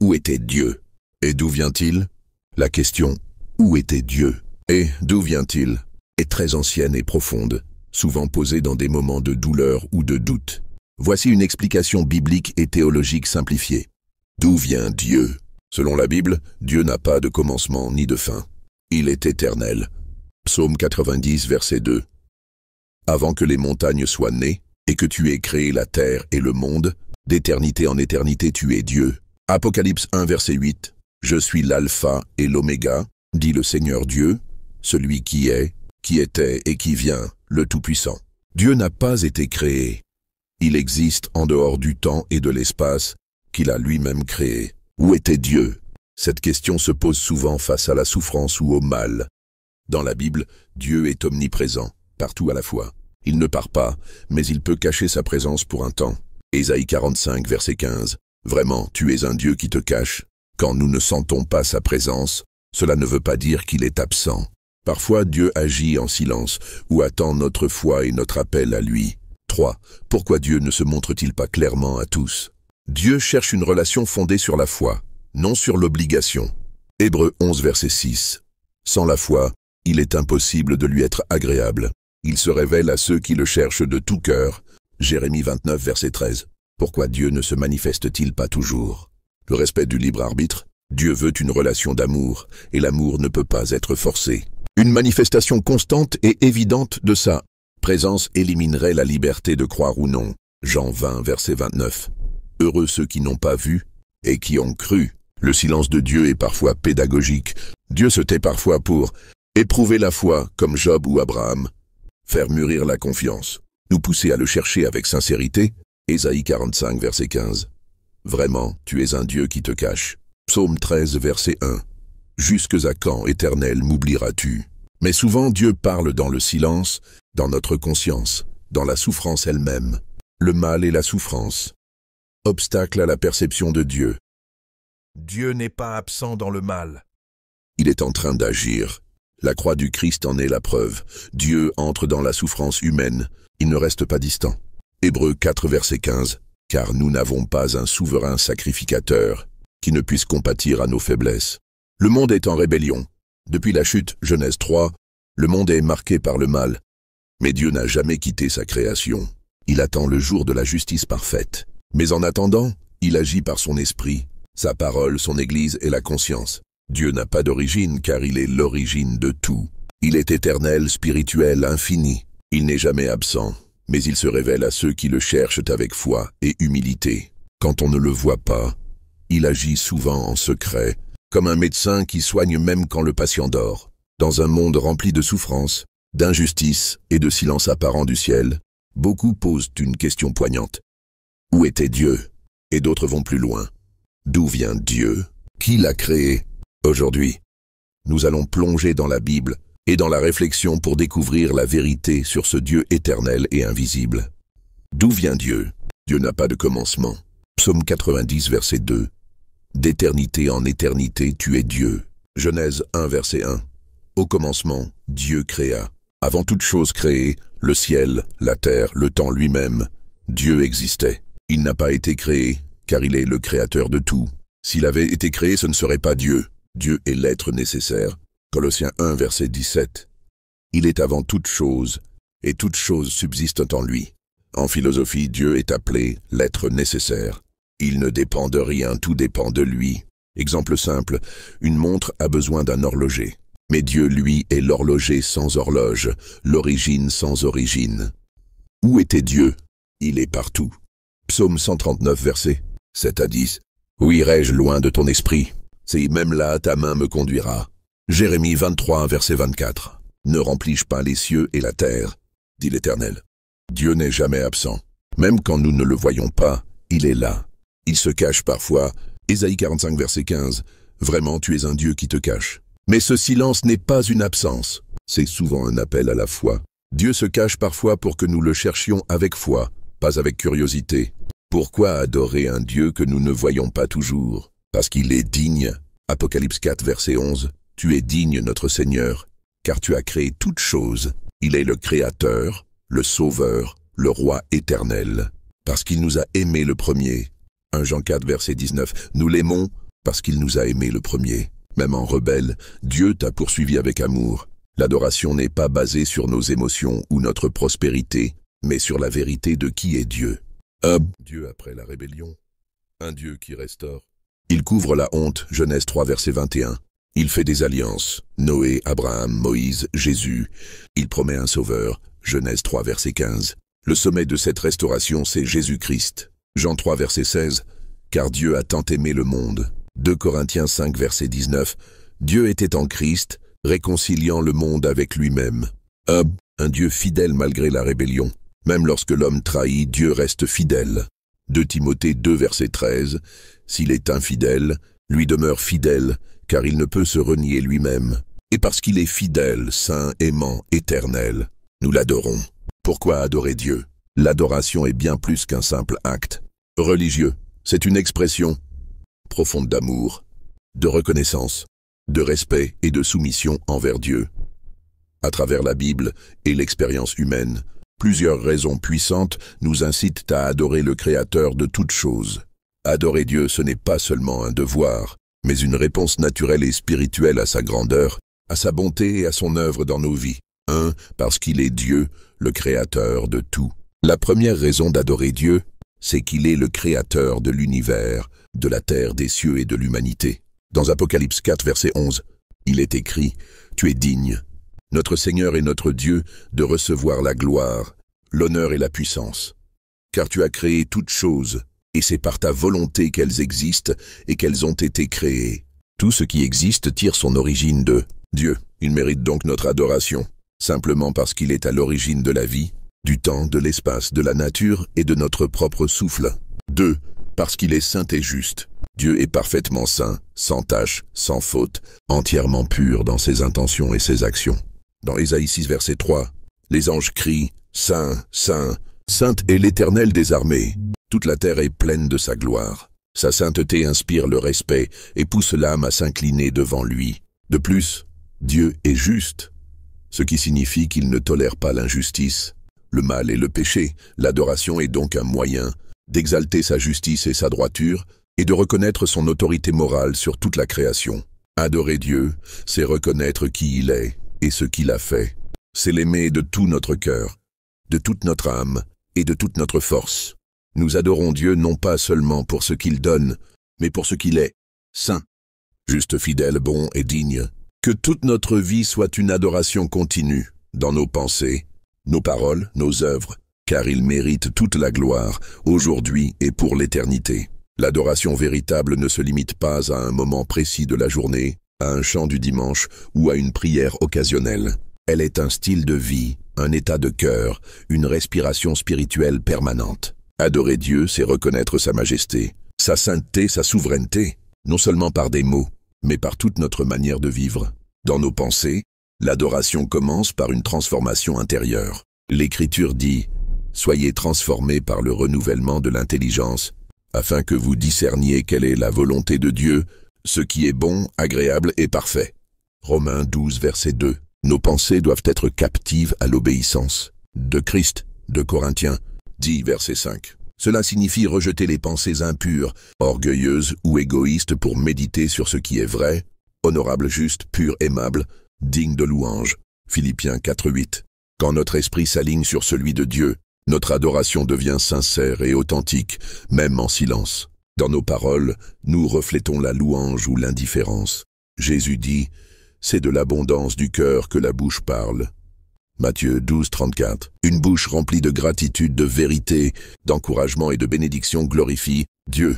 Où était Dieu? Et d'où vient-il? La question « Où était Dieu? Et d'où vient-il » est très ancienne et profonde, souvent posée dans des moments de douleur ou de doute. Voici une explication biblique et théologique simplifiée. D'où vient Dieu? Selon la Bible, Dieu n'a pas de commencement ni de fin. Il est éternel. Psaume 90, verset 2. Avant que les montagnes soient nées, et que tu aies créé la terre et le monde, d'éternité en éternité tu es Dieu. Apocalypse 1, verset 8. Je suis l'alpha et l'oméga, dit le Seigneur Dieu, celui qui est, qui était et qui vient, le Tout-Puissant. Dieu n'a pas été créé. Il existe en dehors du temps et de l'espace qu'il a lui-même créé. Où était Dieu? Cette question se pose souvent face à la souffrance ou au mal. Dans la Bible, Dieu est omniprésent, partout à la fois. Il ne part pas, mais il peut cacher sa présence pour un temps. Ésaïe 45, verset 15. Vraiment, tu es un Dieu qui te cache. Quand nous ne sentons pas sa présence, cela ne veut pas dire qu'il est absent. Parfois, Dieu agit en silence ou attend notre foi et notre appel à lui. 3. Pourquoi Dieu ne se montre-t-il pas clairement à tous? Dieu cherche une relation fondée sur la foi, non sur l'obligation. Hébreux 11, verset 6. Sans la foi, il est impossible de lui être agréable. Il se révèle à ceux qui le cherchent de tout cœur. Jérémie 29, verset 13. Pourquoi Dieu ne se manifeste-t-il pas toujours? Le respect du libre arbitre. Dieu veut une relation d'amour, et l'amour ne peut pas être forcé. Une manifestation constante et évidente de sa présence éliminerait la liberté de croire ou non. Jean 20, verset 29. Heureux ceux qui n'ont pas vu et qui ont cru. Le silence de Dieu est parfois pédagogique. Dieu se tait parfois pour éprouver la foi, comme Job ou Abraham, faire mûrir la confiance, nous pousser à le chercher avec sincérité. Ésaïe 45, verset 15. Vraiment, tu es un Dieu qui te cache. Psaume 13, verset 1. Jusques à quand, Éternel, m'oublieras-tu? Mais souvent Dieu parle dans le silence, dans notre conscience, dans la souffrance elle-même. Le mal et la souffrance. Obstacle à la perception de Dieu. Dieu n'est pas absent dans le mal. Il est en train d'agir. La croix du Christ en est la preuve. Dieu entre dans la souffrance humaine. Il ne reste pas distant. Hébreux 4, verset 15. Car nous n'avons pas un souverain sacrificateur qui ne puisse compatir à nos faiblesses. Le monde est en rébellion. Depuis la chute, Genèse 3, le monde est marqué par le mal. Mais Dieu n'a jamais quitté sa création. Il attend le jour de la justice parfaite. Mais en attendant, il agit par son esprit, sa parole, son Église et la conscience. Dieu n'a pas d'origine car il est l'origine de tout. Il est éternel, spirituel, infini. Il n'est jamais absent, mais il se révèle à ceux qui le cherchent avec foi et humilité. Quand on ne le voit pas, il agit souvent en secret, comme un médecin qui soigne même quand le patient dort. Dans un monde rempli de souffrance, d'injustice et de silence apparent du ciel, beaucoup posent une question poignante. Où était Dieu? Et d'autres vont plus loin. D'où vient Dieu? Qui l'a créé? Aujourd'hui, nous allons plonger dans la Bible et dans la réflexion pour découvrir la vérité sur ce Dieu éternel et invisible. D'où vient Dieu? Dieu n'a pas de commencement. Psaume 90, verset 2. D'éternité en éternité, tu es Dieu. Genèse 1, verset 1. Au commencement, Dieu créa. Avant toute chose créée, le ciel, la terre, le temps lui-même, Dieu existait. Il n'a pas été créé, car il est le créateur de tout. S'il avait été créé, ce ne serait pas Dieu. Dieu est l'être nécessaire. Colossiens 1, verset 17. Il est avant toute chose, et toute chose subsiste en lui. En philosophie, Dieu est appelé l'être nécessaire. Il ne dépend de rien, tout dépend de lui. Exemple simple, une montre a besoin d'un horloger. Mais Dieu, lui, est l'horloger sans horloge, l'origine sans origine. Où était Dieu? Il est partout. Psaume 139, verset 7 à 10. Où irai-je loin de ton esprit? C'est même là ta main me conduira. Jérémie 23, verset 24. Ne remplis-je pas les cieux et la terre, dit l'Éternel. Dieu n'est jamais absent. Même quand nous ne le voyons pas, il est là. Il se cache parfois. Ésaïe 45, verset 15. Vraiment, tu es un Dieu qui te cache. Mais ce silence n'est pas une absence. C'est souvent un appel à la foi. Dieu se cache parfois pour que nous le cherchions avec foi, pas avec curiosité. Pourquoi adorer un Dieu que nous ne voyons pas toujours? Parce qu'il est digne. Apocalypse 4, verset 11. Tu es digne, notre Seigneur, car tu as créé toutes choses. Il est le Créateur, le Sauveur, le Roi éternel. Parce qu'il nous a aimés le premier. 1 Jean 4, verset 19. Nous l'aimons Parce qu'il nous a aimés le premier. Même en rebelle, Dieu t'a poursuivi avec amour. L'adoration n'est pas basée sur nos émotions ou notre prospérité, mais sur la vérité de qui est Dieu. Dieu après la rébellion. Un Dieu qui restaure. Il couvre la honte, Genèse 3, verset 21. Il fait des alliances, Noé, Abraham, Moïse, Jésus. Il promet un sauveur, Genèse 3, verset 15. Le sommet de cette restauration, c'est Jésus-Christ. Jean 3, verset 16. Car Dieu a tant aimé le monde. 2 Corinthiens 5, verset 19. Dieu était en Christ, réconciliant le monde avec lui-même. Un Dieu fidèle malgré la rébellion. Même lorsque l'homme trahit, Dieu reste fidèle. 2 Timothée 2, verset 13. S'il est infidèle, lui demeure fidèle, car il ne peut se renier lui-même. Et parce qu'il est fidèle, saint, aimant, éternel, nous l'adorons. Pourquoi adorer Dieu? L'adoration est bien plus qu'un simple acte religieux. C'est une expression profonde d'amour, de reconnaissance, de respect et de soumission envers Dieu. À travers la Bible et l'expérience humaine, plusieurs raisons puissantes nous incitent à adorer le Créateur de toutes choses. Adorer Dieu, ce n'est pas seulement un devoir, mais une réponse naturelle et spirituelle à sa grandeur, à sa bonté et à son œuvre dans nos vies. Parce qu'il est Dieu, le Créateur de tout. La première raison d'adorer Dieu, c'est qu'il est le Créateur de l'univers, de la terre, des cieux et de l'humanité. Dans Apocalypse 4, verset 11, il est écrit « Tu es digne, notre Seigneur et notre Dieu, de recevoir la gloire, l'honneur et la puissance. Car tu as créé toutes choses, et c'est par ta volonté qu'elles existent et qu'elles ont été créées. Tout ce qui existe tire son origine de Dieu. Il mérite donc notre adoration, simplement parce qu'il est à l'origine de la vie, du temps, de l'espace, de la nature et de notre propre souffle. 2. Parce qu'il est saint et juste. Dieu est parfaitement saint, sans tache, sans faute, entièrement pur dans ses intentions et ses actions. Dans Ésaïe 6, verset 3, les anges crient « Saint, Saint, Sainte est l'Éternel des armées. Toute la terre est pleine de sa gloire. Sa sainteté inspire le respect et pousse l'âme à s'incliner devant lui. De plus, Dieu est juste, ce qui signifie qu'il ne tolère pas l'injustice, le mal et le péché. L'adoration est donc un moyen d'exalter sa justice et sa droiture et de reconnaître son autorité morale sur toute la création. Adorer Dieu, c'est reconnaître qui il est et ce qu'il a fait. C'est l'aimer de tout notre cœur, de toute notre âme et de toute notre force. Nous adorons Dieu non pas seulement pour ce qu'il donne, mais pour ce qu'il est, saint, juste, fidèle, bon et digne. Que toute notre vie soit une adoration continue, dans nos pensées, nos paroles, nos œuvres, car il mérite toute la gloire, aujourd'hui et pour l'éternité. L'adoration véritable ne se limite pas à un moment précis de la journée, à un chant du dimanche ou à une prière occasionnelle. Elle est un style de vie, un état de cœur, une respiration spirituelle permanente. Adorer Dieu, c'est reconnaître sa majesté, sa sainteté, sa souveraineté, non seulement par des mots, mais par toute notre manière de vivre. Dans nos pensées, l'adoration commence par une transformation intérieure. L'Écriture dit « Soyez transformés par le renouvellement de l'intelligence, afin que vous discerniez quelle est la volonté de Dieu, ce qui est bon, agréable et parfait. » Romains 12, verset 2. Nos pensées doivent être captives à l'obéissance de Christ. 2 Corinthiens 10, verset 5. Cela signifie rejeter les pensées impures, orgueilleuses ou égoïstes pour méditer sur ce qui est vrai, honorable, juste, pur, aimable, digne de louange. Philippiens 4, 8. Quand notre esprit s'aligne sur celui de Dieu, notre adoration devient sincère et authentique, même en silence. Dans nos paroles, nous reflétons la louange ou l'indifférence. Jésus dit « C'est de l'abondance du cœur que la bouche parle ». Matthieu 12, 34. Une bouche remplie de gratitude, de vérité, d'encouragement et de bénédiction glorifie Dieu.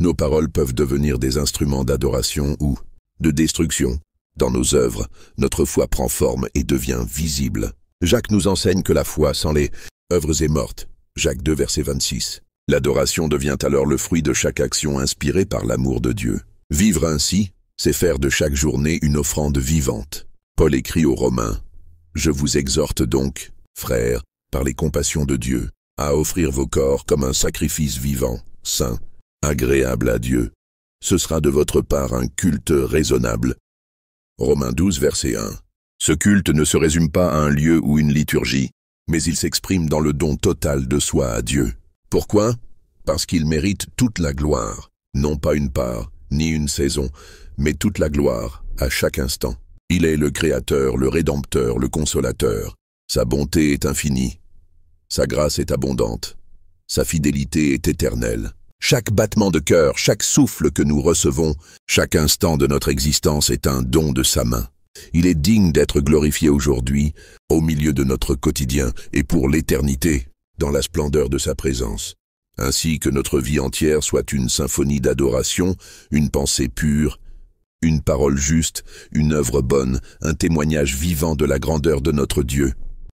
Nos paroles peuvent devenir des instruments d'adoration ou de destruction. Dans nos œuvres, notre foi prend forme et devient visible. Jacques nous enseigne que la foi sans les œuvres est morte. Jacques 2, verset 26. L'adoration devient alors le fruit de chaque action inspirée par l'amour de Dieu. Vivre ainsi, c'est faire de chaque journée une offrande vivante. Paul écrit aux Romains « Je vous exhorte donc, frères, par les compassions de Dieu, à offrir vos corps comme un sacrifice vivant, saint, agréable à Dieu. Ce sera de votre part un culte raisonnable. » Romains 12, verset 1. Ce culte ne se résume pas à un lieu ou une liturgie, mais il s'exprime dans le don total de soi à Dieu. Pourquoi? Parce qu'il mérite toute la gloire, non pas une part, ni une saison, mais toute la gloire, à chaque instant. Il est le Créateur, le Rédempteur, le Consolateur. Sa bonté est infinie, sa grâce est abondante, sa fidélité est éternelle. Chaque battement de cœur, chaque souffle que nous recevons, chaque instant de notre existence est un don de sa main. Il est digne d'être glorifié aujourd'hui, au milieu de notre quotidien et pour l'éternité, dans la splendeur de sa présence. Ainsi que notre vie entière soit une symphonie d'adoration, une pensée pure, une parole juste, une œuvre bonne, un témoignage vivant de la grandeur de notre Dieu.